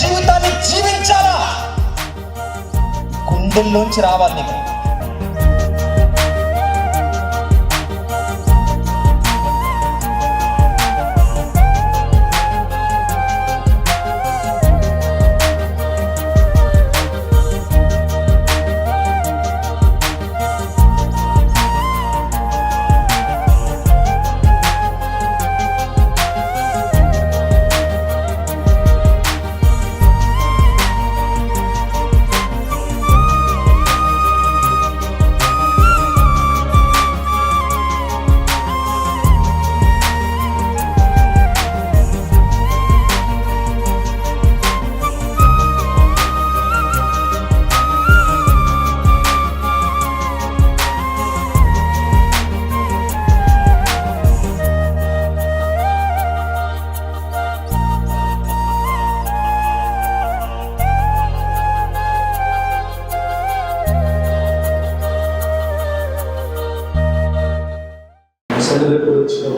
జీవితాన్ని జీవించాలా, గుండెల్లోంచి రావాలి నీకు.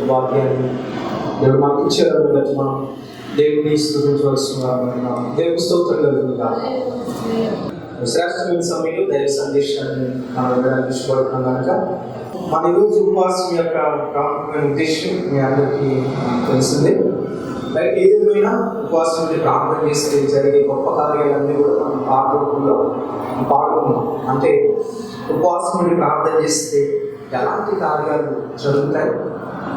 వాక్యాన్ని దేవుడు మాకు ఇచ్చేదాన్ని బట్టి మనం దేవుని స్తుతించవలసిన దేవుని స్తోత్రం కలుగుతుందా. శ్రేష్టమైన సమయంలో దైవ సందేశాన్ని మనం ఇష్టపడుతున్నాం కనుక మన ఈరోజు ఉపవాసం యొక్క ప్రాముఖ్యమైన ఉద్దేశం మీ అందరికీ తెలిసిందే. లైక్ ఏదేమైనా ఉపవాసం నుండి ప్రార్థన చేస్తే జరిగే గొప్ప కార్యాలన్నీ కూడా మనం పాడుకున్నాం. అంటే ఉపవాసం నుండి ప్రార్థన చేస్తే ఎలాంటి కార్యాలు జరుగుతాయి,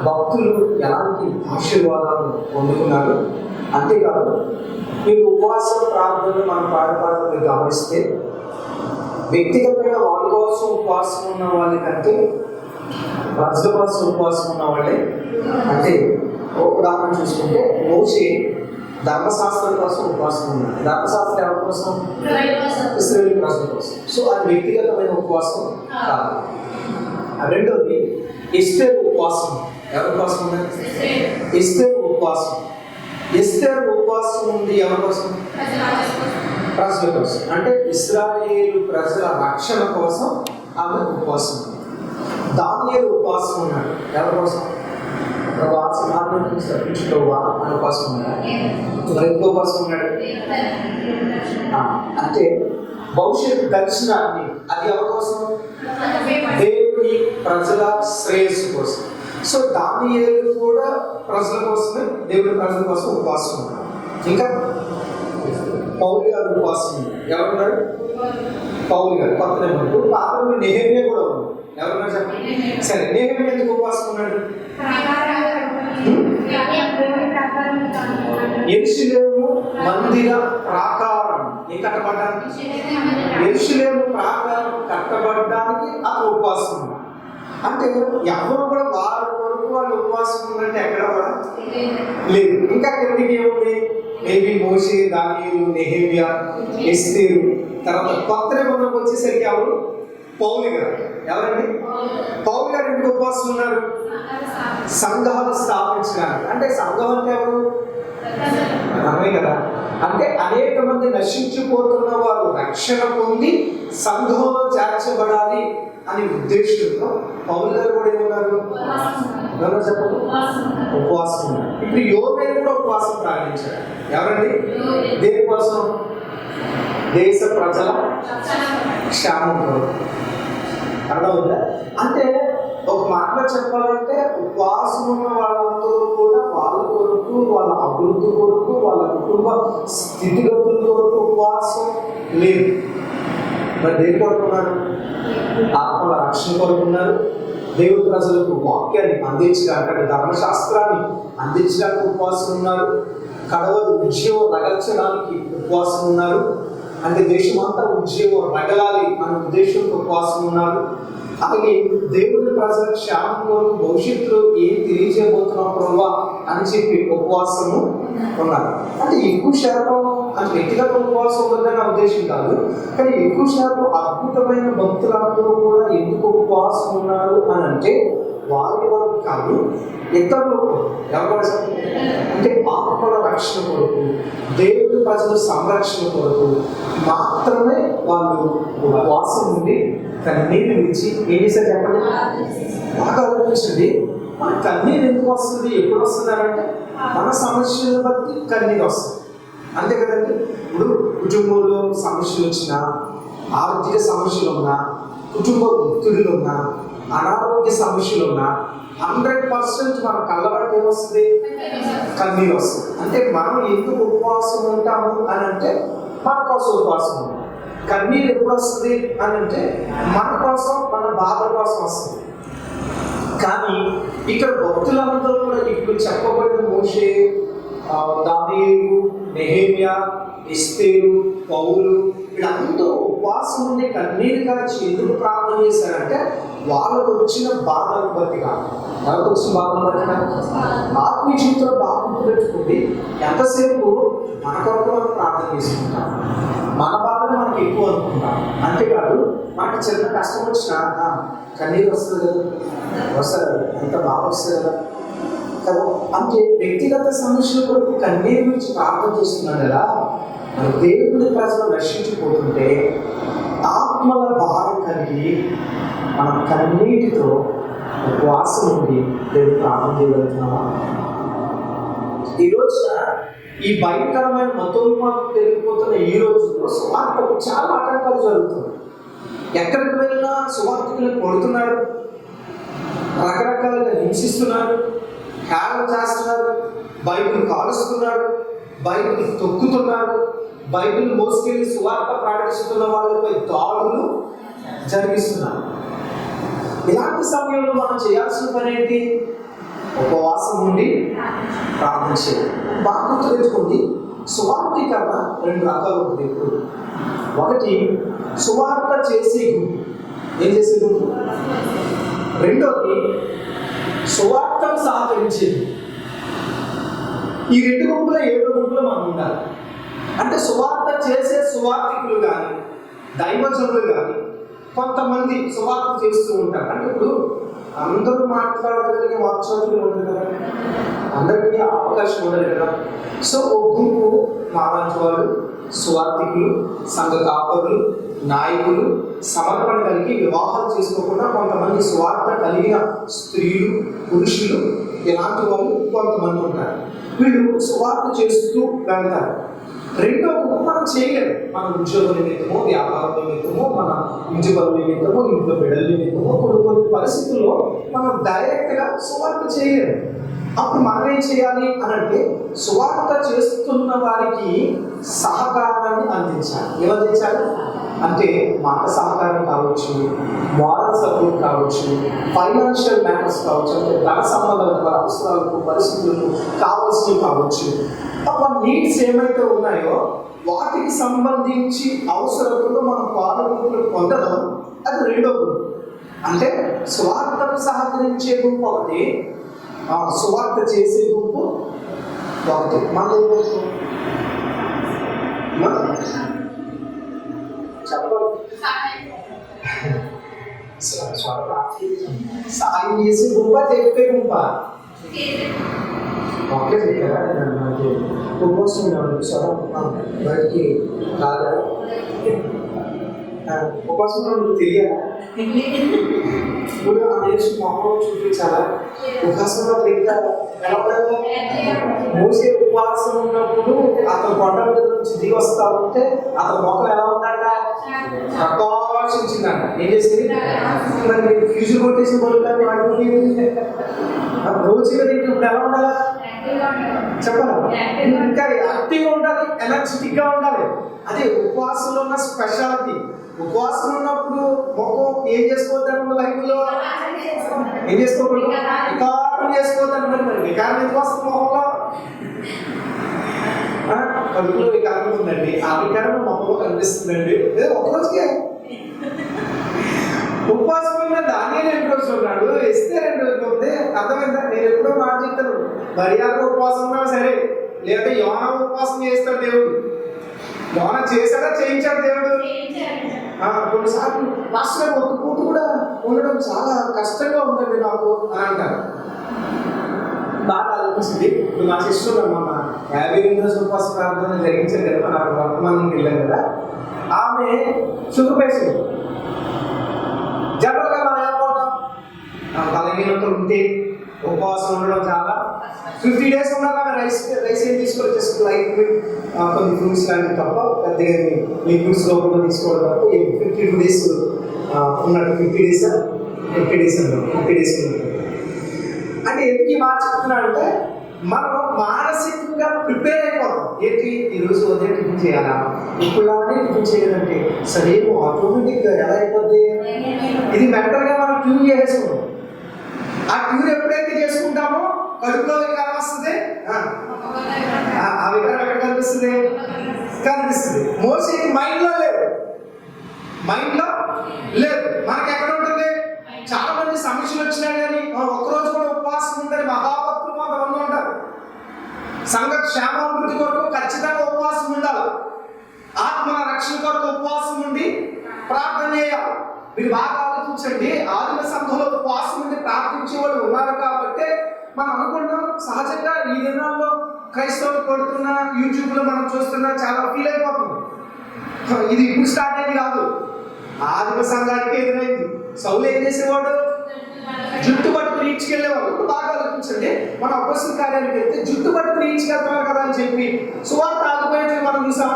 భక్తులు ఎలాంటి ఆశీర్వాదాలు పొందుకున్నారు. అంతేకాదు మీరు ఉపవాస ప్రార్థనలు మన పాడపాటలు గమనిస్తే వ్యక్తిగతంగా వాళ్ళ కోసం ఉపవాసం ఉన్న వాళ్ళకంటే ప్రజల కోసం ఉపవాసం ఉన్న వాళ్ళే. అంటే ఉదాహరణ చూసుకుంటే మోషే ధర్మశాస్త్రం కోసం ఉపవాసం ఉన్నాడు. ధర్మశాస్త్రం ఎవరి కోసం? ఇశ్రాయేలు ప్రజల కోసం. సో అది వ్యక్తిగతమైన ఉపవాసం కాదు. రెండోది ఎస్తేరు ఉపవాసం. ఎవరి కోసం ఉన్నది? ఎస్తేరు ఉపవాసం. ఎస్తేరు ఉపవాసం ఉంది ఎవరి కోసం? ప్రజల కోసం. అంటే ఇశ్రాయేలు ప్రజల రక్షణ కోసం ఆమె ఉపవాసం ఉంది. దానియేలు ఉపవాసం ఉన్నాడు. ఎవరి కోసం? తప్పించుకోవా అనే ఉపవాసం ఉన్నాడు. మరి ఇంకో ఉపవాసం ఉన్నాడు. అంటే భవిష్యత్ దర్శనాన్ని, అది ఎవరి కోసం? దేవుని ప్రజల శ్రేయస్సు కోసం. సో దానియేలు కూడా ప్రజల కోసమే, దేవుని ప్రజల కోసం ఉపవాసం ఉన్నాడు. ఇంకా పౌలు గారు ఉపవాసం ఉన్నారు. ఎవరున్నారు? పౌలు గారు కొత్త నిబంధన. పాత్రలో నెహెమ్యా కూడా ఉన్నారు. ఎవరున్నారు చెప్పండి. సరే, నెహెమ్యా ఎందుకు ఉపవాసం ఉన్నాడు? యెరూషలేము మందిర ప్రాకారం కట్టబడ్డానికి, యెరూషలేము ప్రాకారం కట్టబడ్డానికి అతను ఉపవాసం ఉన్నాడు. అంటే ఎవరు కూడా వారి వరకు వాళ్ళు ఉపవాసం ఉన్నట్టు ఎక్కడ కూడా లేదు. ఇంకా కిందికి ఏముంది? మేబీ మోషే, దానియేలు, నెహెమ్యా, ఎస్తేరు. తర్వాత కొత్త నిబంధనకు వచ్చేసరికి ఎవరు? పౌలు గారు. ఎవరండి? పౌలు గారు ఎందుకు ఉపవాసం ఉన్నారు? సంఘాలు స్థాపించడానికి. అంటే సంఘం అంటే ఎవరు? అదే కదా. అంటే అనేక మంది నశించిపోతున్న వారు రక్షణ పొంది సంఘంలో చేర్చబడాలి అనే ఉద్దేశంతో పౌలు గారు కూడా ఏమన్నారు? చెప్పండి, ఉపవాసం ఉన్నారు. ఇప్పుడు యోవేలు కూడా ఉపవాసం ప్రారంభించారు. ఎవరండి? దేనికోసం? దేశ ప్రజల క్షేమం కొరకు. అర్థమవుతుందా? అంటే ఒక మాటలో చెప్పాలంటే ఉపవాసం ఉన్న వాళ్ళందరూ కూడా వాళ్ళ కొరకు, వాళ్ళ అభివృద్ధి కొరకు, వాళ్ళ కుటుంబ స్థితిగతుల కొరకు ఉపవాసం లేదు. మరి దేని కొరకున్నారు? ఆత్మల రక్షణ కొరకున్నారు. దేవుడి ప్రజలకు వాక్యాన్ని అందించడానికి, అంటే ధర్మశాస్త్రాన్ని అందించడానికి ఉపవాసం ఉన్నారు. కడవలు ఉద్యోగం రగల్చడానికి ఉపవాసం ఉన్నారు. అంటే దేశం అంతా ఉద్యోగం రగలాలి అనే ఉద్దేశంతో ఉపవాసం ఉన్నారు. అలాగే దేవుడి ప్రజల క్షేమం కొరకు భవిష్యత్తులో ఏం తెలియజేయబోతున్నప్పుడు అని చెప్పి ఉపవాసము ఉన్నారు. అంటే ఎక్కువ శాతం అంటే వ్యక్తిగత ఉపవాసం ఉందని నా ఉద్దేశం కాదు, కానీ ఎక్కువ శాతం అద్భుతమైన భక్తులందరూ కూడా ఎందుకు ఉపవాసం ఉన్నారు అని అంటే వారి వరకు కాదు, ఇతరులు ఎవరు అంటే ఆత్మల రక్షణ కొరకు, దేవుడి ప్రజల సంరక్షణ కొరకు మాత్రమే వాళ్ళు ఉపవాసం ఉండి కన్నీళ్ళు విడిచి ఏం చేశారు చెప్పండి. బాగా ఆలోచించండి, మన కన్నీరు ఎందుకు వస్తుంది, ఎప్పుడు వస్తున్నారంటే మన సమస్యలను బట్టి కన్నీరు వస్తుంది. అంతే కదండి. ఇప్పుడు కుటుంబంలో సమస్యలు వచ్చినా, ఆర్థిక సమస్యలు ఉన్నా, కుటుంబ ఒత్తిడులు ఉన్నా, అనారోగ్య సమస్యలు ఉన్నా 100% మన కళ్ళబడితే ఏమొస్తుంది? కన్నీరు వస్తుంది. అంటే మనం ఎందుకు ఉపవాసం ఉంటాము అని అంటే మన కోసం ఉపవాసం ఉంటాం. కన్నీరు ఎప్పుడు వస్తుంది అని అంటే మన కోసం, మన బాధ కోసం వస్తుంది. కానీ ఇక్కడ భక్తులందరూ కూడా ఇప్పుడు చెప్పబడిన మోషే, దావీదు, నెహెమ్యా, ఎస్తేరు, పౌలు వీళ్ళందరూ ఉపవాసం ఉండి కన్నీరు కాచి ఎందుకు ప్రార్థన చేశారంటే వాళ్ళకు వచ్చిన బాధను బట్టి కాదు. వాళ్ళకు వచ్చిన బాధను బట్టి కాదు. ఆత్మీయ జీవితంలో బాధను పెట్టుకుంది ఎంతసేపు మన కొరకు మనం ప్రార్థన చేసుకుంటాం, మన బాధలు మనకి ఎక్కువ అనుకుంటాం. అంతేకాదు మనకు చిన్న కష్టం వచ్చినా కన్నీరు వస్తుంది కదా, వస్తారు ఎంత బాగా వస్తుంది కదా కదా. అంటే వ్యక్తిగత సమస్యల కొరకు కన్నీరు గురించి ప్రార్థన చేస్తున్నాం కదా. మన దేవుడి ప్రజలు రక్షించిపోతుంటే ఆత్మల భారం కలిగి మనం కన్నీటితో ఉపవాసం ఉండి దేవుడు ప్రార్థన చేయగలుగుతున్నామా? ఈ రోజున ఈ భయంకరమైన మతోన్మాదం పెరిగిపోతున్న ఈ రోజుల్లో సువార్తకు చాలా ఆటంకాలు జరుగుతుంది. ఎక్కడికి వెళ్ళినా సువార్తకులను కొడుతున్నారు, రకరకాలుగా హింసిస్తున్నారు, హేళన చేస్తున్నారు, బైబిల్ కాలుస్తున్నారు, బైబిల్ తొక్కుతున్నారు, బైబిల్ మోసుకెళ్ళి సువార్త ప్రకటిస్తున్న వాళ్ళపై దాడులు జరిగిస్తున్నారు. ఇలాంటి సమయంలో మనం చేయాల్సిన పని ఏంటి? ఉపవాసం ఉండి ప్రార్థన చేయాలి. బాగా తెలుసుకోండి, సువార్తీకరణ 2 రకాలు ఉంటుంది. ఇప్పుడు ఒకటి సువార్త చేసే గుంపు, ఏం చేసే గుంపు. రెండోది సువార్తను సహకరించేది. ఈ 2 గుంపులో 7 గుంపులో మనం ఉండాలి. అంటే సువార్త చేసే సువార్తికులు కానీ, దైవజనులు కానీ కొంతమంది సువార్త చేస్తూ ఉంటారు. అంటే ఇప్పుడు అందరూ మాట్లాడగలిగే వాక్చాతులు ఉండదు కదా, అందరికీ అవకాశం ఉండదు కదా. సో ఒక గుంపు మాలాంటి వాళ్ళు, సువార్తికులు, సంఘ కాపరులు, నాయకులు సమర్పణ కలిగి వివాహాలు చేసుకోకుండా కొంతమంది స్వార్థ కలిగిన స్త్రీలు, పురుషులు ఇలాంటి వాళ్ళు కొంతమంది ఉంటారు. వీళ్ళు స్వార్థ చేస్తూ వెళ్తారు. రెండో గుంపు మనం చేయలేము. మన ఉద్యోగ నిమిత్తమో, వ్యాపారం నిమిత్తమో, మన ఇంటి పనుల నిమిత్తమో, ఇంట్లో బిడ్డల నిమిత్తమో కొన్ని పరిస్థితుల్లో మనం డైరెక్ట్గా సువార్త చేయలేము. అప్పుడు మనం ఏం చేయాలి అని అంటే సువార్త చేస్తున్న వారికి సహకారాన్ని అందించాలి. ఏమందించాలి అంటే మాట సహకారం కావచ్చు, మోరల్ సపోర్ట్ కావచ్చు, ఫైనాన్షియల్ మ్యాటర్స్ కావచ్చు, అంటే ధన సంబంధమైన అవసరాలకు, పరిస్థితులకు కావాల్సినవి కావచ్చు. మన నీడ్స్ ఏమైతే ఉన్నాయో వాటికి సంబంధించి అవసరతలు మనం పాలకులు పొందడం అది రెండో గుంపు. అంటే స్వార్థకు సహకరించే గుంపు ఒకటి, సువార్త చేసే గుంపు ఒకటి. మన చెప్పండి, సాయం చేసే గుంప, చెప్పే గుంప ఒకటే చెప్పారా? నాకు ఉపవాసం బయటికి రాదా? ఉపవాసం తెలియాలా? ఇప్పుడు ఆ దేశం మొక్కలు చూపించాలా? ఉపవాసంలో ఇంకా ఎలా ఉండాలి? మోసే ఉపవాసం ఉన్నప్పుడు అతను కొండ మీద నుంచి దిగి వస్తా ఉంటే అతని మొక్కలు ఎలా ఉందంట? ప్రకాశించిందంట. ఏం చేసింది? మరి ఫ్యూజులు కొట్టేసిన బతుకాన్ని వాడుకుని రోజు మీద ఇప్పుడు ఎలా ఉండాలా చెప్పాలి? ఇంకా యాక్టివ్గా ఉండాలి, ఎనర్జెటిక్గా ఉండాలి. అదే ఉపవాసంలో ఉన్న స్పెషాలిటీ. ఉపవాసం ఉన్నప్పుడు మొక్కం ఏం చేసుకోవద్దు బైబిల్లో? ఏం చేసుకోకూడదు? వికారం చేసుకోవద్దు. మరి వికారం ఎందుకు వస్తుంది మొక్కలో? కడుపులో వికారం ఉందండి, ఆ వికారం మొక్కలో కనిపిస్తుందండి. ఒకరోజుకే ఉపవాసం ఉన్న దానియలు 2 రోజులు ఉన్నాడు, ఇస్తే 2 రోజులు ఉంది. అర్థమైందా? నేను ఎప్పుడో మాట చెప్తాను, మర్యాద ఉపవాసం ఉన్నా సరే, లేదా యోన ఉపవాసం చేస్తాడు దేవుడు. యోన చేశాడా, చేయించాడు దేవుడు? కొన్నిసార్లు రాష్ట్రం ఒక పూట కూడా ఉండడం చాలా కష్టంగా ఉందండి నాకు అని అంటారు. బాగా ఆలోచించింది. ఇప్పుడు మా సిస్టర్ మన 58 రోజుల ఉపవాస ప్రార్థన జరిగించారు కదా, నాకు వర్తమానానికి వెళ్ళాను కదా, ఆమె షుగర్ పేషెంట్. జనరల్గా మనం ఏమనుకుంటాం, బలహీనతలు ఉంటే ఉపవాసం ఉండడం చాలా 50 days ఉన్నాక రైస్ ఏం తీసుకోవాలి, జస్ట్ లైట్ కొన్ని ఫ్రూట్స్ లాంటివి తప్ప పెద్దగా లిక్విడ్స్ లోపల తీసుకోవడం తప్ప 52 days ఉన్నట్టు 50 days అంటే ఎందుకు ఈ మాట చెప్తున్నానంటే మనం మానసికంగా ప్రిపేర్ అయిపోతాం. ఏంటి ఈరోజు ఉదయం టిఫిన్ చేయాలా, ఇప్పుడులానే టిఫిన్ చేయాలంటే సరే ఆటోమేటిక్గా ఎలా అయిపోద్ది, ఇది మెంటల్గా మనం ట్యూన్ చేసుకుంటాం. ఆ ట్యూన్ ఎప్పుడైతే చేసుకుంటామో కడుపులో వికారం వస్తుంది, ఆ వికారం ఎక్కడ కనిపిస్తుంది, మోసేకి మైండ్లో లేదు, మనకి ఎక్కడ ఉంటుంది. చాలా మంది సమస్యలు వచ్చినాయి కానీ ఒక్కరోజు కూడా ఉపవాసం ఉంటే మహాభక్తులు కొంతమంది ఉంటారు. సంఘ క్షేమాభివృద్ధి కొరకు ఖచ్చితంగా ఉపవాసం ఉండాలి, ఆత్మ రక్షణ కొరకు ఉపవాసం ఉండి ప్రార్థన చేయాలి. మీరు బాగా ఆలోచించండి, ఆదిమ సంఘంలో ఉపవాసం ఉండి ప్రార్థించే వాళ్ళు ఉన్నారు కాబట్టి మనం అనుకుంటాం సహజంగా ఈ దినాల్లో క్రైస్తవులు కొడుతున్న యూట్యూబ్లో మనం చూస్తున్నా చాలా ఫీల్ అయిపోతుంది. ఇది ఇప్పుడు స్టార్ట్ అయింది కాదు, ఆదిమ సంఘానికి ఎదురైంది. సౌలు ఏం చేసేవాడు, జుట్టు పట్టుకుని ఈడ్చుకెళ్ళేవాడు. ఇప్పుడు బాగా ఆలోచించండి, మన అపోస్తల కార్యానికి వెళ్తే జుట్టు పట్టుకుని ఈడ్చుకెళ్తున్నారు కదా అని చెప్పి సువార్త ఆగిపోయేది మనం చూసాం.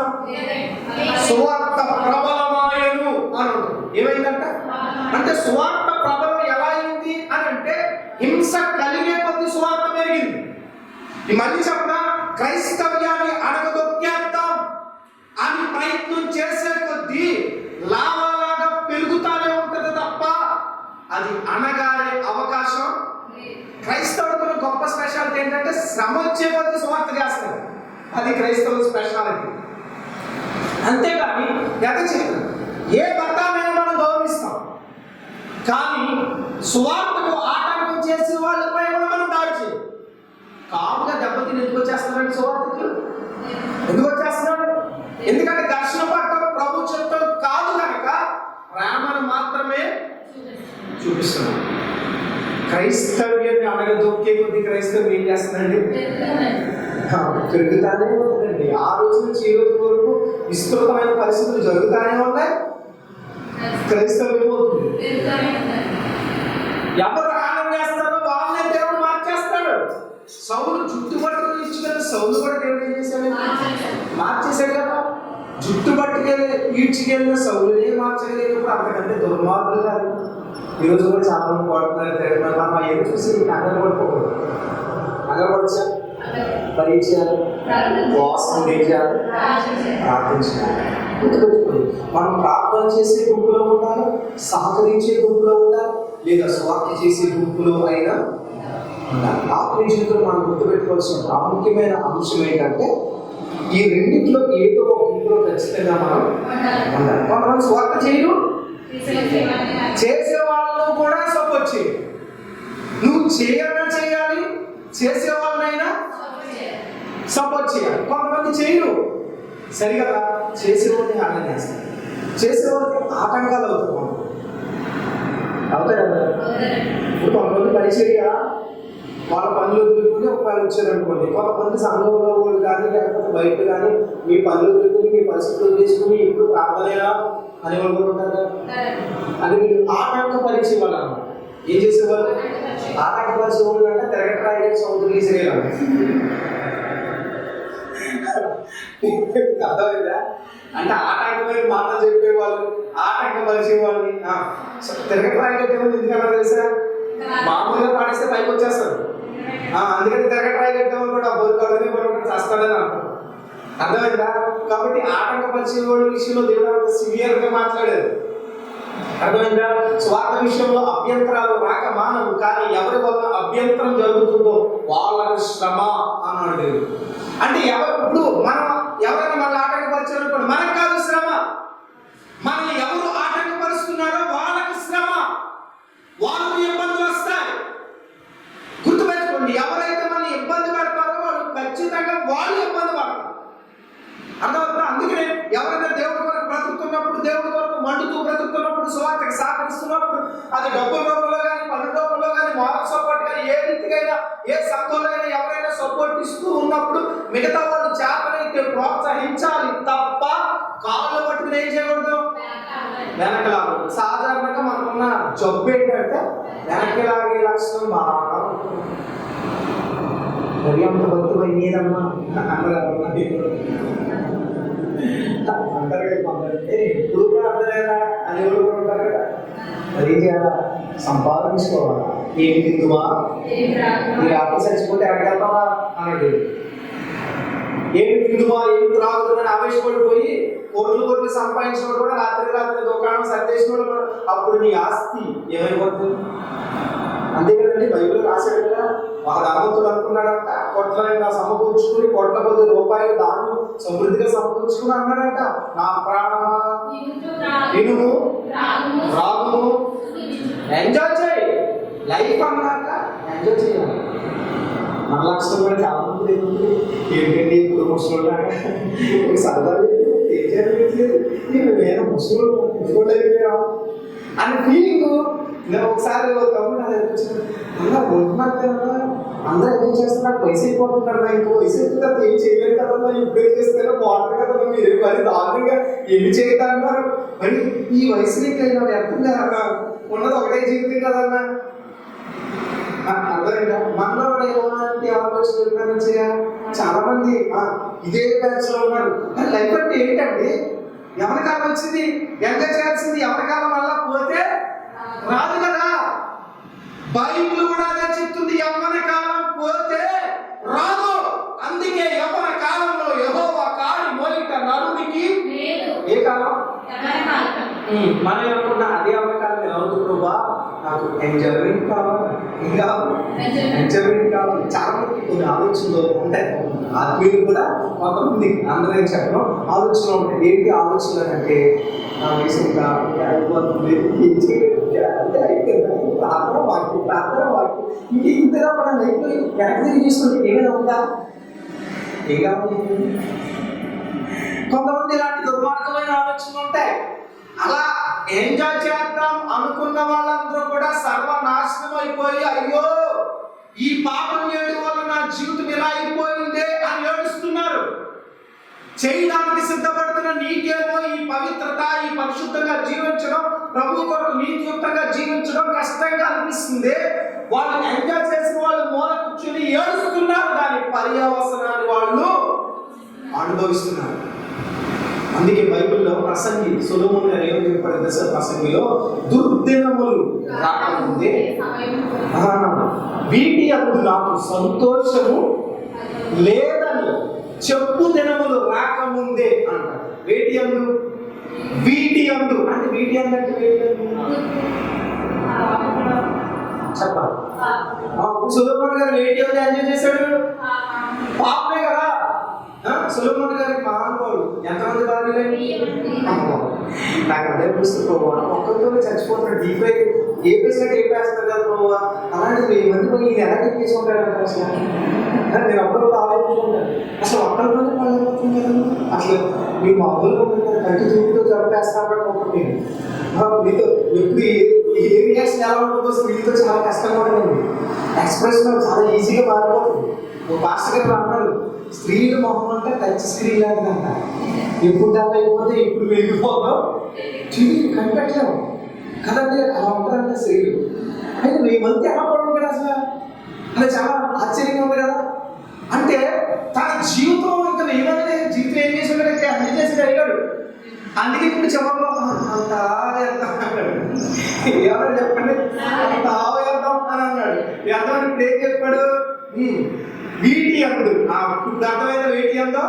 సువార్త ప్రబలమాయను అని ఉంటుంది. ఏమైందంట అంటే సువార్త ప్రబలం ఎలా అయింది అని అంటే హింస కలిగే కొద్ది సువార్త పెరిగింది. ఈ మళ్ళీ చెప్పిన క్రైస్తవ్యాన్ని అడగదొక్కేద్దాం అని ప్రయత్నం చేసే కొద్దీ లావాలాగా పెరుగుతానే ఉంటుంది తప్ప అది అనగానే అవకాశం. క్రైస్తవులకు గొప్ప స్పెషాలిటీ ఏంటంటే శ్రమ వచ్చే కొద్ది సువార్త చేస్తారు, అది క్రైస్తవుల స్పెషాలిటీ. అంతేగాని ఏ భర్తనైనా మనం గౌరవిస్తాం, కానీ సువార్తకు ఆటంకం చేసే వాళ్ళపై మనం దాడి చేయం. కాముగా దెబ్బతిని ఎందుకు వచ్చేస్తున్నాడు సువార్తకి, ఎందుకు వచ్చేస్తున్నాడు? ఎందుకంటే ఘర్షణ పట్టడం ప్రభు చెప్తాడు కాదు కనుక ప్రేమను మాత్రమే చూపిస్తున్నాడు. క్రైస్తవ్యాన్ని అడగదొక్కే కొద్ది క్రైస్తవం ఏం చేస్తుందండి, పెరుగుతానే ఉంటుందండి. ఆ రోజు నుంచి ఈ రోజు వరకు విస్తృతమైన పరిస్థితులు జరుగుతానే ఉన్నాయి. క్రైస్తవం ఏమవుతుంది, ఎవరు ఆనందం చేస్తారో వాళ్ళనే దేవుడు మార్చేస్తాడు. సౌలు జుట్టుబట్టుకుని ఇచ్చుకెళ్ళి సౌలు కూడా దేవుడు ఏం చేశాడు, మార్చేశాడు కదా. జుట్టుబట్టుకెళ్ళి ఈడ్చుకెళ్ళిన సౌలునే మార్చగలిగినప్పుడు అంతకంటే దుర్మార్గులు కాదు. ఈరోజు కూడా చాలా మంది పడుతున్నారు, తిరుగుతున్నారు. మా ఏం చూసి కంగారు పడిపోకూడదు, కంగారు పడచ్చా, పరీక్ష చేయాలి, వాసన చేయాలి, ప్రార్థించాలి. గుర్తుపెట్టుకోండి, మనం ప్రార్థన చేసే గుంపులో ఉండాలి, సహకరించే గుంపులో ఉండాలి, లేదా స్వార్థ చేసే గుంపులో అయినా ఉండాలి. ఆత్మీయ జీవితంలో మనం గుర్తుపెట్టుకోవాల్సిన ప్రాముఖ్యమైన అంశం ఏంటంటే ఈ రెండింటిలో ఏదో ఒక గుంపులో ఖచ్చితంగా మనం ఉండాలి. కొంతమంది స్వార్థ చేయరు, చేసే వాళ్ళు కూడా సపోర్ట్ చేయరు. నువ్వు చేయాలి, చేసే వాళ్ళనైనా సపోర్ట్ చేయాలి. కొంతమంది చేయరు, సరిగా చేసేవాడిని ఆనందం చేస్తారు, చేసేవాళ్ళకి ఆటంకాలు అవుతాయి కదా. ఇప్పుడు కొంతమంది పరిచర్య వాళ్ళ పనులు వదులుకుని ఒక పని వచ్చారనుకోండి, కొంతమంది సంఘంలో వాళ్ళు కానీ లేకపోతే బయట కానీ మీ పనులు వదులుకుని మీ పరిస్థితులు తీసుకుని ఇప్పుడు ప్రార్థనైనా అని వాళ్ళు ఉంటారు కదా. అది మీరు ఆటంకపరిచే వాళ్ళు అన్నమాట. ఏం చేసేవాళ్ళు, ఆటంకపరిచే వాళ్ళు అంటే తిరగట్రాయి సముద్రం తీసేయాలి. అర్థమైందా? అంటే ఆటంకమైన మాటలు చెప్పేవాళ్ళు, ఆటంకపరిచే వాళ్ళని తిరగట్రాయి దేవుడు ఎందుకన్నా తెలుసా, మామూలుగా పాడేస్తే పైకి వచ్చేస్తారు. అందుకని తిరగట్రాయి కట్టేవాళ్ళు కూడా బొరుకాడని కూడా చేస్తాడని అంటారు. అర్థమైందా? కాబట్టి ఆటంకపరిచే వాళ్ళ విషయంలో దేవుడు సివియర్గా మాట్లాడారు. అర్థమైందా? స్వార్థ విషయంలో అభ్యంతరాలు రాక మానవు, కానీ ఎవరి వల్ల అభ్యంతరం జరుగుతుందో వాళ్ళకు శ్రమ అన్నాడు దేవుడు. అంటే ఇప్పుడు మనం ఎవరైనా మన ఆటంకపరిచారు అనుకోండి, మనకు కాదు శ్రమ, మనల్ని ఎవరు ఆటంకపరుస్తున్నారో వాళ్ళకు శ్రమ, వాళ్ళకు ఇబ్బందులు వస్తాయి. గుర్తుపెట్టుకోండి, ఎవరైతే మనల్ని ఇబ్బంది పెడతారో వాళ్ళు ఖచ్చితంగా వాళ్ళు ఇబ్బంది పడతారు. అర్థమవుతుందా? అందుకనే ఎవరైనా దేవుడి కొరకు బ్రతుకుతున్నప్పుడు, దేవుడి కొరకు మండుతూ బ్రతుకుతున్నప్పుడు, సువార్తకి సహకరిస్తున్నప్పుడు, అది డబ్బుల రూపంలో కానీ పనుల రూపంలో కానీ మారల్ సపోర్ట్ కానీ ఏ రీతికైనా ఏ సంఘంలో అయినా ఎవరైనా సపోర్ట్ ఇస్తూ ఉన్నప్పుడు మిగతా వాళ్ళు చేతనైతే ప్రోత్సహించాలి తప్ప కాళ్ళు పట్టుకుని ఏం చేయకూడదు, వెనకలాగదు. సాధారణంగా మనం వాళ్ళకున్న జబ్బు ఏంటంటే వెనక్కి లాగే లక్షణం బాగా ఉంటుంది. మరి అంత భక్తి పోయేదమ్మా అందరూ అంటారు కదా కొందరు ఎప్పుడు కూడా అందరేదా అని ఎవరు కూడా ఉంటారు కదా. మరి చేయాలా? సంపాదించుకోవాలా. ఏమి తిందువా? ఈ రాత్రి చచ్చిపోతే ఎక్కడికి వెళ్తావా అన్నాడు. ఏమి తిందువా ఏమి త్రాగుదు అని ఆవేశపడిపోయి కోట్లు సంపాదించిన కూడా రాత్రి దుకాణం సర్దేసిన కూడా అప్పుడు నీ ఆస్తి ఏమైపోతుంది? అంతే కదండి, బైబిల్ రాశాడు కదా. ఒక ధనవంతుడు అనుకున్నాడంట కొట్ల సమకూర్చుకుని కోట్ల కొద్ది రూపాయలు దాన్ని సమృద్ధిగా సమకూర్చుకుని అన్నాడంట, నా ప్రాణమా వినుము రాగుము, ఎంజాయ్ చేయి లైఫ్ అన్నాక ఎంజాయ్ చేయాలి. మన లక్ష్యం కూడా చాలా మంది ఏంటండి ఇప్పుడు ముసలి సరదా ఏం చేయలేదు నేను ముసలి అయిపోయావు అని ఫీలింగ్. నేను ఒకసారి తమ్ముడు నాకు అనిపించింది, అలా ఉంటున్నారు అందరూ ఏం చేస్తున్నారు, వయసు అయిపోతున్నారు, ఇంకో వయసు అయిపోతే ఏం చేయలేదు కదన్నా, ఇప్పుడు ఏం చేస్తారో బాగుంటుంది కదన్నా, మీరు మరి దారుణంగా ఏమి చేయగలన్నారు, మరి ఈ వయసులో ఇంకా వ్యర్థం కదన్నా, ఉన్నది ఒకటే జీవితం కదన్నా. అర్థమైందా? మనలో ఎలాంటి ఆలోచన చాలా మంది ఇదే బ్యాచ్ లో ఉన్నారు. లైఫ్ అంటే ఏంటండి? ఎవరి కాలం వచ్చింది ఎంజాయ్ చేయాల్సింది, ఎవరి కాలం వల్ల పోతే రాదు కదా. బైబిల్ కూడా అదే చెప్తుంది, యవ్వన కాలం పోతే రాదు. అందుకే యవ్వన కాలంలో యెహోవా కాడి మోయిట నరునికి ఏ కాలం? మనం అనుకున్నా అదే యవ్వన కాలం అవుతుంది ప్రభా, నాకు ఎంజాయ్మెంట్ కావాలి, ఇంకా ఎంజాయ్మెంట్ కావాలి. చాలా మంది కొన్ని ఆలోచనలు ఉంటాయి. ఆత్మీయులు కూడా కొంతమంది అందరూ చెప్పడం ఆలోచనలు ఉంటాయి. ఏంటి ఆలోచనలు అంటే అయిపోతుంది, ఏం చేయలేదు అంటే అయిపోయింది, ప్రార్థన వాక్యం ఇంక ఇంతగా మనం అయిపోయి వెనక్కి తిరిగి చూసుకుంటే ఏమైనా ఉందా? ఏం కావాలి? కొంతమంది ఇలాంటి దుర్మార్గమైన ఆలోచనలు ఉంటాయి. అలా ఎంజాయ్ చేద్దాం అనుకున్న వాళ్ళందరూ కూడా సర్వనాశనం అయిపోయి, అయ్యో ఈ పాపం చేయడం వల్ల నా జీవితం ఇలా అయిపోయిందే అని ఏడుస్తున్నారు. చేయడానికి సిద్ధపడుతున్న నీకేమో ఈ పవిత్రత, ఈ పరిశుద్ధంగా జీవించడం, ప్రభు కొరకు నీతియుక్తంగా జీవించడం కష్టంగా అనిపిస్తుంది. వాళ్ళు ఎంజాయ్ చేసిన వాళ్ళు మూల కూర్చొని ఏడుస్తున్నారు, దాని పర్యవసనాన్ని వాళ్ళు అనుభవిస్తున్నారు. అందుకే బైబిల్లో ప్రసంగి సొలొమోను గారు ఏమని చెప్పాడు దశ ప్రసంగిలో, దుర్దినములు రాకముందే వీటి యందు నాకు సంతోషము లేదని చెప్పు దినములు రాకముందే అంటారు. వీటి యందు అంటే వీటి యందు అంటే చెప్పాలి. సొలొమోను గారు వేటి యందు ఎంజాయ్ చేశాడు? పాపమే కదా. సొలొమోను గారికి మహానుభావుడు, ఎంతమంది భార్యలు? నాకు అదే పుస్తకం ఒక్కరితో చచ్చిపోతున్నాడు. డీప్ ఏ పేసినట్టు ఏ పేస్తారు కదా ప్రభు, అలాంటి 1000 మంది పోయి ఇది ఎలా టిక్కేసి ఉంటాడు అసలు. నేను ఒక్కరు ఆలోచించుకుంటాను, అసలు ఒక్కరితోనే పడలేకపోతుంది కదండి. అసలు మీ మామూలుగా ఉంటుంది, కంటి చూపుతో చంపేస్తాను ఒకటి మీతో ఎప్పుడు ఏ రియాక్షన్ ఎలా ఉంటుందో అసలు వీటితో చాలా కష్టంగా ఉంటుంది. ఎక్స్ప్రెషన్ చాలా ఈజీగా మారిపోతుంది. ఒక పాస్టర్ గారు అన్నారు, స్త్రీలు మొహం అంటే టచ్ స్క్రీన్ లాంటిదంట, ఎప్పుడు దాకా అయిపోతే ఎప్పుడు వెలిగిపోతాం కనిపెట్టలేము కదండి. అలా ఉంటారంట స్త్రీలు. అయితే 1000 మంది ఎలా పడడం కదా అసలు, అది చాలా ఆశ్చర్యంగా ఉంది కదా. అంటే తన జీవితం ఇంకా 1000 మంది జీవితం ఏం చేసి ఉంటాడంటే అన్ని చేసి అడిగాడు. అందుకే ఇప్పుడు చివరిలో అంత ఎవరు చెప్పండి, అంత ఆవేద్దాం అని అన్నాడు. అర్థం ఇప్పుడు ఏం చెప్పాడు? వీటి యందు ఇప్పుడు అర్థమైన వీటి యందు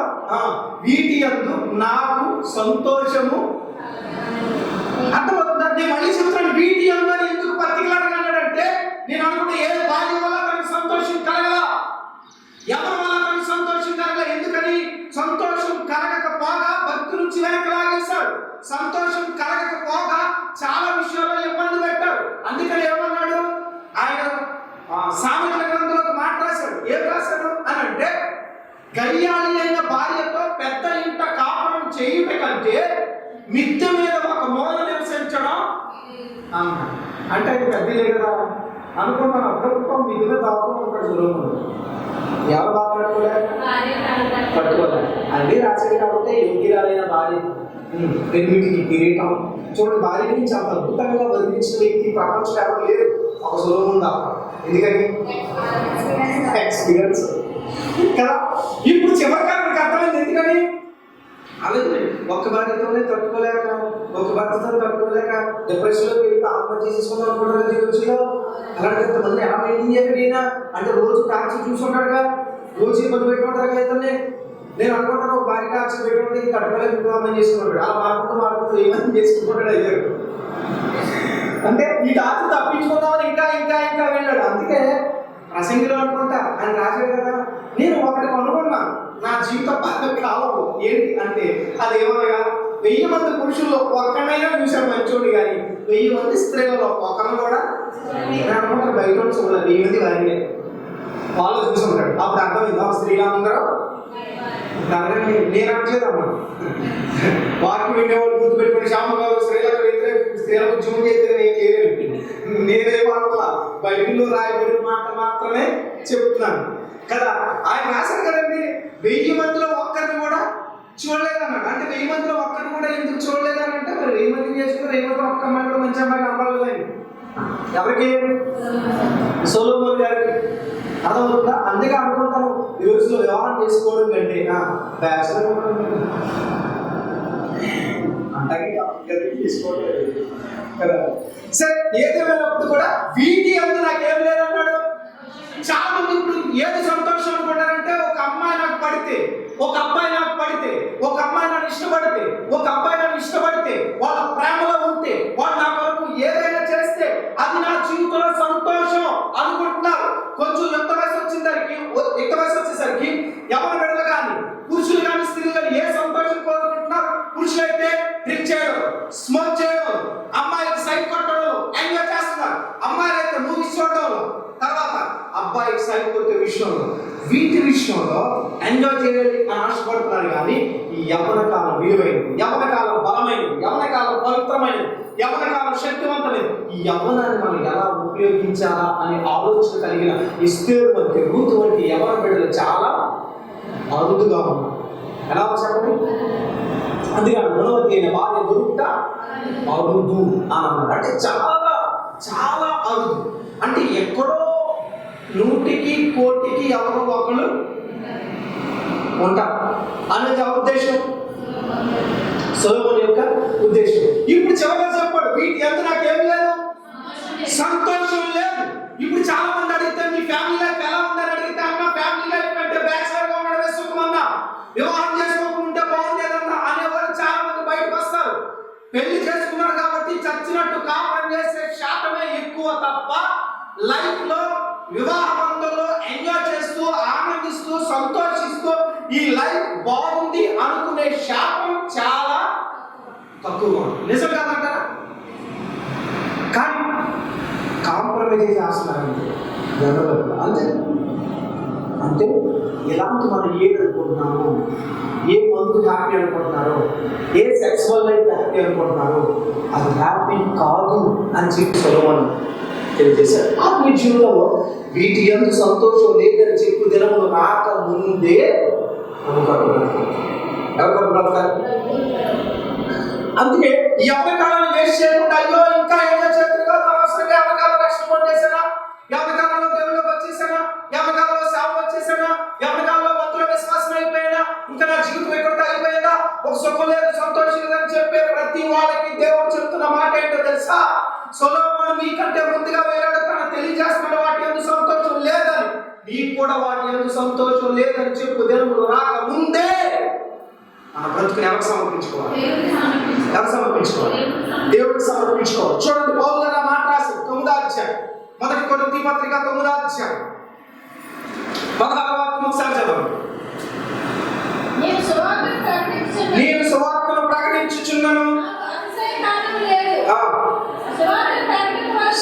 వీటి యందు నాకు సంతోషము. అర్థమవుతుందా? నేను మళ్ళీ చెప్తాను, వీటి యందు అని ఎందుకు పర్టికులర్గా అన్నాడంటే, నేను అనుకుంటే ఏ భార్య వల్ల తనకు సంతోషం కలగల, ఎవరి వల్ల తనకు సంతోషం కలగల. ఎందుకని? సంతోషం కలగకపోగా భక్తి నుంచి వెనక్కి లాగేశాడు. సంతోషం కలగకపోగా చాలా విషయాల్లో ఇబ్బంది పెట్టాడు. అందుకని ఏమన్నాడు ఆయన? సామెతల గ్రంథంలో ఒక మాట రాశాడు. ఏం రాశాడు అని అంటే, గయ్యాళి అయిన భార్యతో పెద్ద ఇంట కాపురం చేయుట కంటే మిద్దె మీద ఒక మూల నివసించడం అన్నాడు. అంటే అది పెద్దలే కదా అనుకున్నాను. ప్రభుత్వం మిద్దె మీద దాక్కుని సొలొమోను ఎవరు బాగా పట్టుకోలే అన్నీ రాశాడు. కాబట్టి యోగ్యురాలైన భార్య, పెన్నిటికి కిరీటం, చూడండి, భార్య నుంచి అంత అద్భుతంగా వర్ణించిన వ్యక్తి ప్రపంచంలో ఎవరు లేరు, ఒక సొలొమోను తప్ప. ఎందుకని? ఎక్స్పీరియన్స్ కదా. ఇప్పుడు చివరిగా మనకు అర్థమైంది. ఎందుకని? అలాగే ఒక్క భార్యతోనే తట్టుకోలేక, ఒక భర్తతో తట్టుకోలేక డిప్రెషన్లోకి వెళ్ళి ఆత్మహత్య చేసుకుందాం అనుకుంటారు ఈ రోజుల్లో. అలాంటి కొంతమంది ఎలా మెయింటైన్ చేయగలిగినా అంటే రోజు టార్చర్ చూసుకుంటాడుగా, రోజు ఇబ్బంది పెట్టుకుంటారు కదా ఇతన్ని. నేను అనుకుంటాను ఒక భార్య టార్చర్ పెట్టుకుంటే తట్టుకోలేక వివాహం చేసుకుంటాడు. అలా మారుకుంటూ ఏమని చేసుకుంటాడు అయ్యాడు. అంటే ఈ టార్చర్ తప్పించుకుందామని ఇంకా ఇంకా ఇంకా వెళ్ళాడు. అందుకే ప్రసంగిలో అనుకుంటా ఆయన రాశాడు కదా, నేను ఒకటి కనుగొన్నా నా జీవిత కాలం ఏంటి అంటే అదేమనగా 1000 మంది పురుషుల్లో ఒక్కడైనా చూశాను మంచోడు, కానీ 1000 మంది స్త్రీలలో ఒక్కను కూడా అనుకుంటారు బయట చూడాలి. 1000 మంది వారినే వాళ్ళు చూసుకుంటాడు. అప్పుడు అర్థమైంది ఆ స్త్రీలు అందరూ అడగండి. నేను అనట్లేదమ్మా, వాక్యం వినేవాళ్ళు గుర్తుపెట్టుకుని శ్యామగారు స్త్రీలకు వ్యతిరేక స్త్రీలకు జూన్ చేస్తే నేను చేయలేదు. నేనేమనుకోలా, బైబిల్లో రాయబడిన మాట మాత్రమే చెప్తున్నాను కదా. ఆయన రాశారు కదండి, 1000 మందిలో ఒక్కరిని కూడా చూడలేదన్నాడు. అంటే 1000 మందిలో ఒక్కరిని కూడా ఎందుకు చూడలేదనంటే మరి 1000 మంది చేసుకుని 1000 మంది ఒక్క అమ్మాయి కూడా మంచి అమ్మాయి కనపడలేదండి. ఎవరికి? సొలొమోను గారికి. అర్థమవుతుందా? అందుకే అనుకుంటాను ఈ రోజులో వివాహం చేసుకోవడం కంటే బ్యాచులర్ అంటే తీసుకోవడం కదా. సరే, ఏదేమైనప్పుడు కూడా వీటి అందు నాకేం లేదన్నాడు. చాలా మంది ఇప్పుడు ఏది సంతోషం అనుకుంటారంటే ఒక అమ్మాయి నాకు పడితే, ఒక అబ్బాయి నాకు పడితే, ఒక అమ్మాయి నన్ను ఇష్టపడితే, ఒక అబ్బాయి నన్ను ఇష్టపడితే, వాళ్ళ ప్రేమలో ఉంటే, వాళ్ళు నా కొరకు ఏదైనా చేస్తే అది నా జీవితంలో సంతోషం అనుకుంటున్నారు. కొంచెం యుక్త వయసు వచ్చేసరికి ఎవరి బిడ్డలు కానీ పురుషులు కానీ స్త్రీలు కానీ ఏ సంతోషం కోరుకుంటున్నారు? పురుషులైతే డ్రింక్ చేయడం, స్మోక్ చేయడం, అమ్మాయికి సైడ్ కొట్టడం ఎంజాయ్ చేస్తున్నారు. అమ్మాయిలైతే మూవీస్ చూడడం, తర్వాత అబ్బాయికి సైడ్ కొట్టే విషయంలో, వీటి విషయంలో ఎంజాయ్ చేయాలి అని ఆశపడుతున్నారు. కానీ ఈ యవ్వన కాలం విలువైనది, యవ్వన కాలం బలమైనది, యవ్వన కాలం పవిత్రమైనది, యవ్వన కాలం శక్తివంతమైనది. ఈ యవ్వనాన్ని మనం ఎలా ఉపయోగించాలా అనే ఆలోచన కలిగిన ఎస్తేరు వంటి, రూతు వంటి యవ్వన బిడ్డలు చాలా అరుదుగా ఉన్నారు. ఎలా చెప్పండి? అందుకే గుణవతి అయిన భార్య దొరుకుట అరుదు అని అన్నాడు. అంటే చాలా చాలా అరుదు. అంటే ఎక్కడో 100కి 1,00,00,000కి ఎవరో ఒకళ్ళు ఉంటారు అనేది ఆ ఉద్దేశం, సొలొమోను యొక్క ఉద్దేశం. ఇప్పుడు చివరిగా చెప్పాడు, వీటి ఎంత నాకేం లేదు, సంతోషం లేదు. ఇప్పుడు చాలా మంది అడిగితే మీ ఫ్యామిలీ లైఫ్ ఎలా ఉందని అడిగితే అన్న ఫ్యామిలీ లైఫ్ అంటే బ్యాచిలర్ గా ఉండడమే సుఖమన్నా, వివాహం చేసుకోకుంటే బాగుండేదన్నా అనేవాళ్ళు చాలా మంది బయటకు వస్తారు. పెళ్లి చేసుకున్నారు కాబట్టి చచ్చినట్టు కాపురం చేసే శాతమే ఎక్కువ తప్ప లైఫ్ లో వివాహ బంధంలో ఎంజాయ్ చేస్తూ ఆనందిస్తూ సంతోషిస్తూ ఈ లైఫ్ బాగుంది అనుకునే శాతం చాలా తక్కువ. నిజం కాదంటారా? కానీ కాంప్రమైజ్ చేస్తున్నారంటే అంతే. అంటే ఎలాంటి మనం ఏది అనుకుంటున్నాము, ఏ మందు హ్యాపీ అనుకుంటున్నారో, ఏ సెక్సువల్ లైఫ్ హ్యాపీ అనుకుంటున్నారో అది హ్యాపీ కాదు అని చెప్పి సొలొమోను తెలియజేశారు. ఆత్మీయ జీవితంలో వీటి యందు సంతోషం లేదని చెప్పు దినములు రాక ముందే ఎవరు బ్రతకాలి? అందుకే ఈ అమ్మకాలను వేస్ట్ చేయకుండా అయ్యో ఇంకా ఏదో చేతులుగా అనవసరంగా అమ్మకాల రక్షణ పొందేసానా, అమ్మకాలంలో దేవుళ్ళకి వచ్చేసానా, అమ్మకాలంలో సేవ వచ్చేసానా, అమ్మకాలంలో భక్తుల విశ్వాసం అయిపోయినా, ఇంకా నా జీవితం ఎక్కడితో అయిపోయిందా, ఒక సుఖం లేదు సంతోషం లేదని చెప్పే ప్రతి వాళ్ళకి దేవుడు చెప్తున్న మాట ఏంటో తెలుసా? సొలొమోను మీకంటే ముందుగా వేరాడు, తన తెలియజేస్తున్నాడు వాటి యందు సంతోషం లేదని, నీకు కూడా వాటి యందు సంతోషం లేదని చెప్పు దినములు రాక ముందే మన బ్రతుకుని ఎవరికి సమర్పించుకోవాలి? ఎవరు సమర్పించుకోవాలి? దేవుడికి సమర్పించుకోవాలి. చూడండి, పౌలు గారు ఆ మాట రాశారు 9వ అధ్యాయం, 1 కొరింథీ పత్రిక 9వ అధ్యాయం 16వ వాక్యం ఒకసారి చదవండి. నేను సువార్తను ప్రకటించుచున్నాను,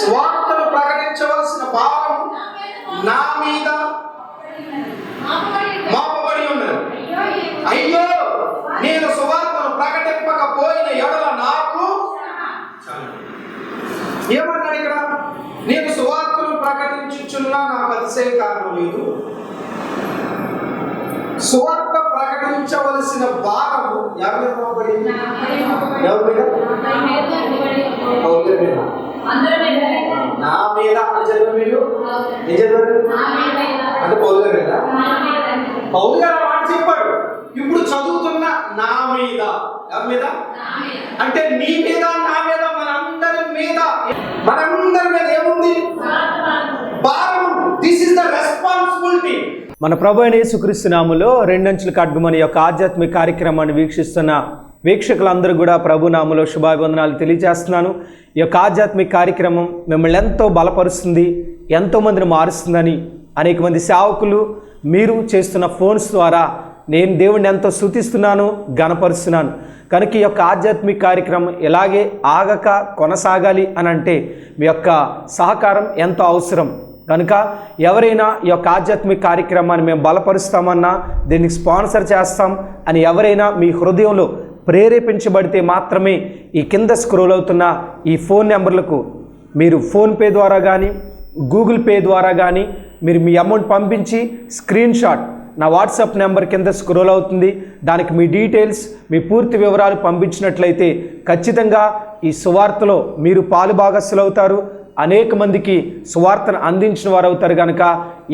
సువార్తను ప్రకటించవలసిన భారం నా మీద మోపబడి ఉన్నది. అయ్యో, నేను సువార్తను ప్రకటింపకపోయిన ఎడల నాకు ఏమన్నాడు ఇక్కడ? నేను సువార్తను ప్రకటించుచున్నా నాకు అతిశయ కారణం లేదు. సువార్త ప్రకటించ వహించవలసిన భారము ఎవరి మీద మోపబడింది? ఎవరి మీద? పౌలు మీద. నా మీద అని చదివారు మీరు? ఏం చదివారు? అంటే పౌలు గారి మీద. పౌలు గారు మాట చెప్పాడు. ఇప్పుడు చదువుతున్న నా మీద. ఎవరి మీద? అంటే నీ మీద, నా మీద, మనందరి మీద ఏముంది? భారము. This is the responsibility. మన ప్రభు అయిన యేసుక్రీస్తు నామములో రెండంచుల ఖడ్గమని యొక్క ఆధ్యాత్మిక కార్యక్రమాన్ని వీక్షిస్తున్న వీక్షకులందరూ కూడా ప్రభు నామములో శుభాభివందనాలు తెలియజేస్తున్నాను. ఈ యొక్క ఆధ్యాత్మిక కార్యక్రమం మిమ్మల్ని ఎంతో బలపరుస్తుంది, ఎంతోమందిని మారుస్తుందని అనేక మంది సేవకులు మీరు చేస్తున్న ఫోన్స్ ద్వారా నేను దేవుడిని ఎంతో స్తుతిస్తున్నాను, గణపరుస్తున్నాను. కనుక ఈ యొక్క ఆధ్యాత్మిక కార్యక్రమం ఇలాగే ఆగక కొనసాగాలి అని అంటే మీ యొక్క సహకారం ఎంతో అవసరం. కనుక ఎవరైనా ఈ యొక్క ఆధ్యాత్మిక కార్యక్రమాన్ని మేము బలపరుస్తామన్నా, దీనికి స్పాన్సర్ చేస్తాం అని ఎవరైనా మీ హృదయంలో ప్రేరేపించబడితే మాత్రమే ఈ కింద స్క్రోల్ అవుతున్న ఈ ఫోన్ నెంబర్లకు మీరు ఫోన్పే ద్వారా కానీ గూగుల్ పే ద్వారా కానీ మీరు మీ అమౌంట్ పంపించి స్క్రీన్ షాట్ నా వాట్సాప్ నెంబర్ కింద స్క్రోల్ అవుతుంది, దానికి మీ డీటెయిల్స్, మీ పూర్తి వివరాలు పంపించినట్లయితే ఖచ్చితంగా ఈ సువార్తలో మీరు పాలుభాగస్తులు అవుతారు, అనేక మందికి సువార్తను అందించిన వారు అవుతారు. కనుక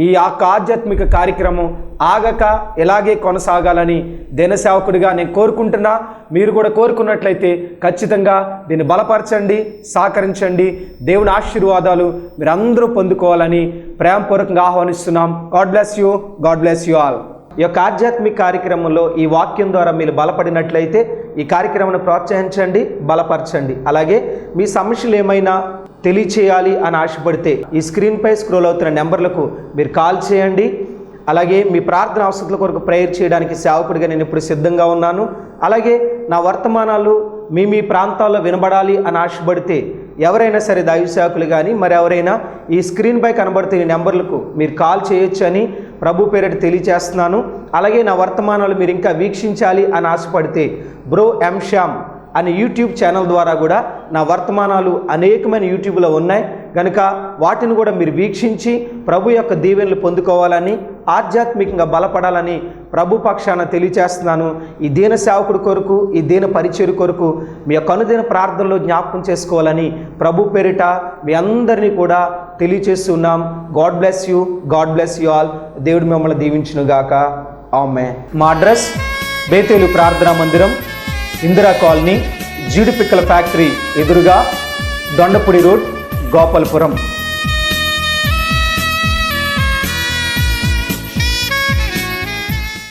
ఈ ఆధ్యాత్మిక కార్యక్రమం ఆగక ఇలాగే కొనసాగాలని దినసేవకుడిగా నేను కోరుకుంటున్నా. మీరు కూడా కోరుకున్నట్లయితే ఖచ్చితంగా దీన్ని బలపరచండి, సహకరించండి. దేవుని ఆశీర్వాదాలు మీరు అందరూ పొందుకోవాలని ప్రేమపూర్వకంగా ఆహ్వానిస్తున్నాం. God bless you. God bless you all. ఈ యొక్క ఆధ్యాత్మిక కార్యక్రమంలో ఈ వాక్యం ద్వారా మీరు బలపడినట్లయితే ఈ కార్యక్రమాన్ని ప్రోత్సహించండి, బలపరచండి. అలాగే మీ సమస్యలు ఏమైనా తెలియచేయాలి అని ఆశపడితే ఈ స్క్రీన్పై స్క్రోల్ అవుతున్న నెంబర్లకు మీరు కాల్ చేయండి. అలాగే మీ ప్రార్థన అవసరాల కొరకు ప్రేయర్ చేయడానికి సేవకుడిగా నేను ఇప్పుడు సిద్ధంగా ఉన్నాను. అలాగే నా వర్తమానాలు మీ ప్రాంతాల్లో వినబడాలి అని ఆశపడితే ఎవరైనా సరే దైవ సేవకులు కానీ మరి ఎవరైనా ఈ స్క్రీన్పై కనబడుతున్న నెంబర్లకు మీరు కాల్ చేయొచ్చు అని ప్రభు పేరిట తెలియజేస్తున్నాను. అలాగే నా వర్తమానాలు మీరు ఇంకా వీక్షించాలి అని ఆశపడితే బ్రో ఎం శ్యామ్ అనే యూట్యూబ్ ఛానల్ ద్వారా కూడా నా వర్తమానాలు అనేకమైన యూట్యూబ్లో ఉన్నాయి. కనుక వాటిని కూడా మీరు వీక్షించి ప్రభు యొక్క దీవెనలు పొందుకోవాలని, ఆధ్యాత్మికంగా బలపడాలని ప్రభు పక్షాన తెలియచేస్తున్నాను. ఈ దీన సేవకుడి కొరకు, ఈ దీన పరిచయం కొరకు మీ యొక్క అనుదిన ప్రార్థనలో జ్ఞాపకం చేసుకోవాలని ప్రభు పేరిట మీ అందరినీ కూడా తెలియచేస్తున్నాం. God bless you. God bless you all. దేవుడు మిమ్మల్ని దీవించునుగాక. ఆమేన్. మా అడ్రస్ బేతేలు ప్రార్థనా మందిరం, ఇందిరా కాలనీ, జీడిపిక్కల ఫ్యాక్టరీ ఎదురుగా, దొండపూడి రోడ్, గోపాలపురం.